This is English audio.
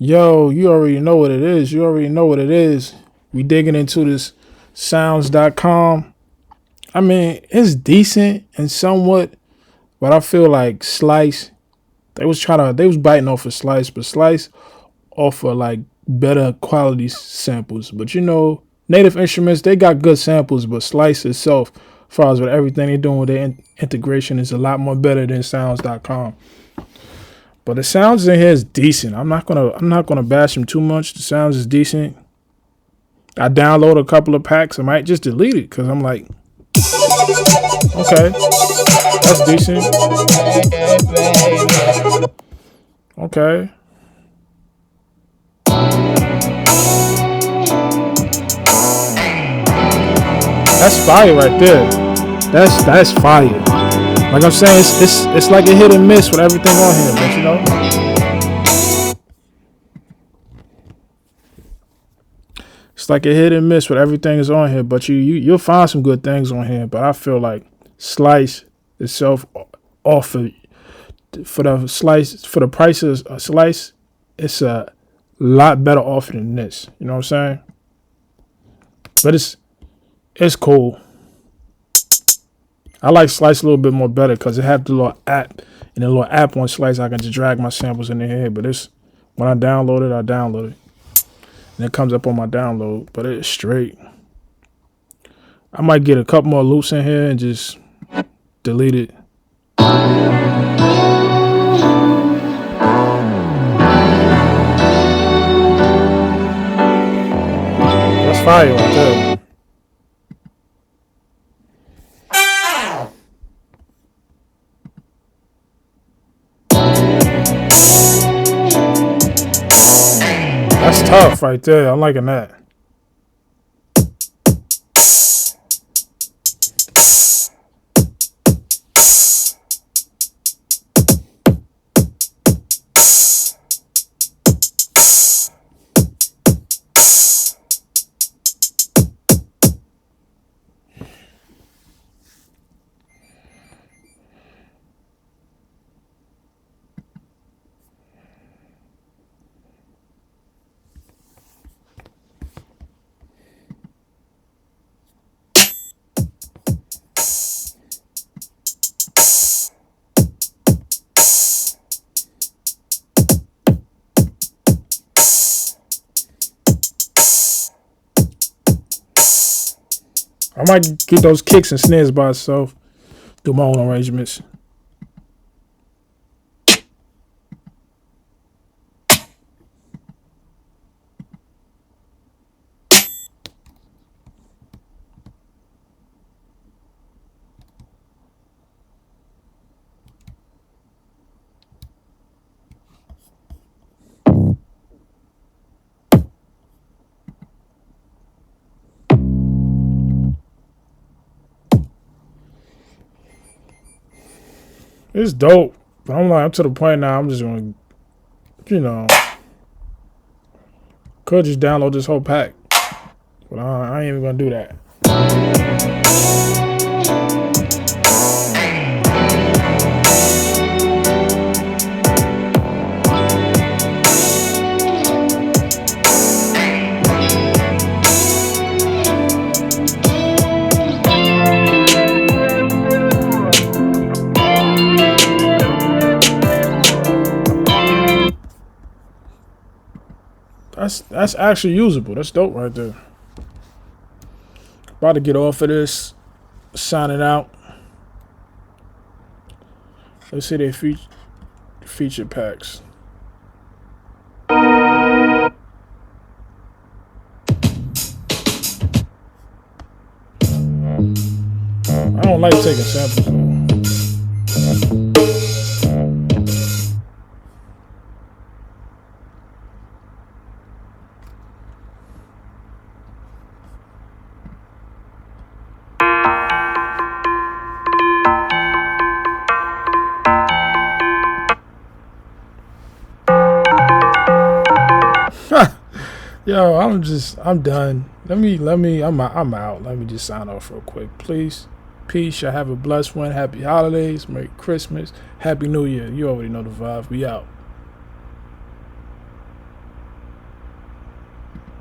Yo, you already know what it is. You already know what it is. We digging into this sounds.com. I mean, it's decent and somewhat, but I feel like Slice, they was biting off of Slice, but Slice offer like better quality samples. But Native Instruments, they got good samples, but Slice itself, as far as with everything they're doing with their integration, is a lot more better than sounds.com. But the sounds in here is decent. I'm not gonna bash them too much. The sounds is decent. I download a couple of packs. I might just delete it because I'm like, okay, that's decent. Okay. That's fire right there. That's fire. Like I'm saying, it's like a hit and miss with everything on here, but it's like a hit and miss with everything is on here. But you'll find some good things on here. But I feel like Slice itself offer for the prices of Slice, it's a lot better offer than this. You know what I'm saying? But it's cool. I like Slice a little bit more better because it have the little app, and the little app on Slice I can just drag my samples in the head. But it's when I download it, and it comes up on my download. But it's straight. I might get a couple more loops in here and just delete it. That's fire right there. That's tough right there. I'm liking that. I might get those kicks and snares by itself. Do my own arrangements. It's dope. But I'm to the point now, I'm just gonna, could just download this whole pack. But I ain't even gonna do that. That's actually usable. That's dope right there. About to get off of this. Signing out. Let's see their feature packs. I don't like taking samples though. Yo, I'm done. I'm out. Let me just sign off real quick, please. Peace. Y'all have a blessed one. Happy holidays. Merry Christmas. Happy New Year. You already know the vibe. We out.